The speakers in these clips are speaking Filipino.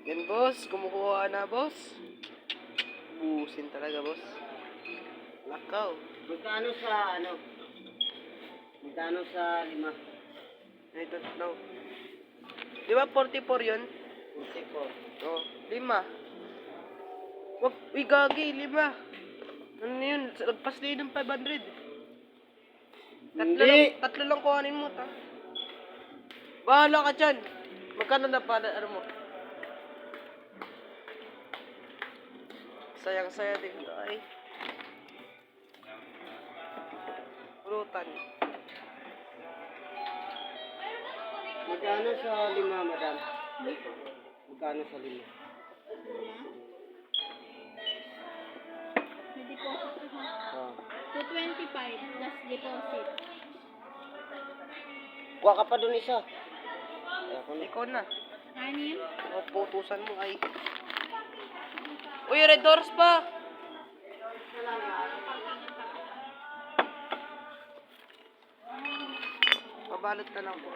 Yan boss, kumukuha na boss. Busin talaga boss. Lakaw. Magkano sa ano? Magkano sa 5? I don't know. Di ba 44 yun? 44. Oo, 5. Wag, uy gagi, 5. Ano yun? Lagpas na yun ng 500. Tatlo lang kuhanin mo, ta. Bahala ka dyan. Magkano na pa, ano mo? Sayang-saya din ito ay. Pulutan. Magkano sa 5, madam? Magkano sa 5? May deposit ha. Oh. 225 plus deposit. Kuha ka pa dun isa. Ako na. Ikaw na. Anim? O, putusan mo ay. Uy, red doors pa! Pabalot na lang po.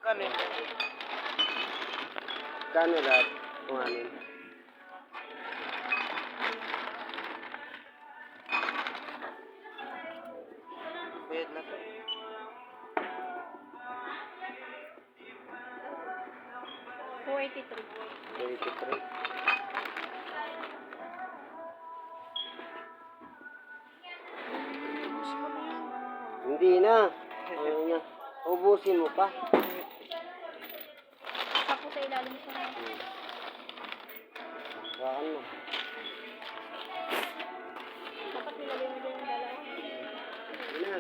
Kano yun? Magkano lahat? Kuhanin. Bayad na to. $483. 23. Hindi na. Ano niya? Ubusin mo pa. Ako sa ilalim siya. Saan mo? Dapat nilagay mo din yung dalawa. Hindi na.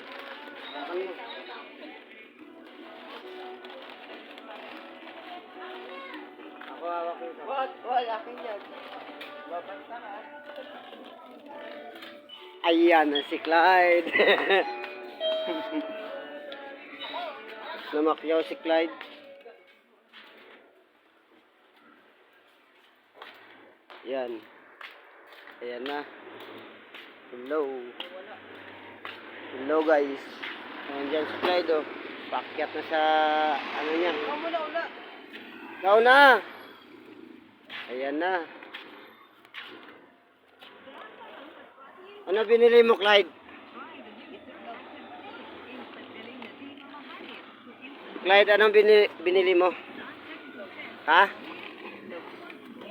Saan mo? Ako hawak ko ito. Wag, akin yan. Babanta ka. Ayan na si Clyde. Namakyaw si Clyde. Yan. Ayan na. Hello. Hello guys. Ayan dyan si Clyde oh. Pakyat na sa ano niya. Ikaw muna, una. Ikaw na. Ayan na. Ano binili mo, Clyde? Clyde, anong binili mo? Ha?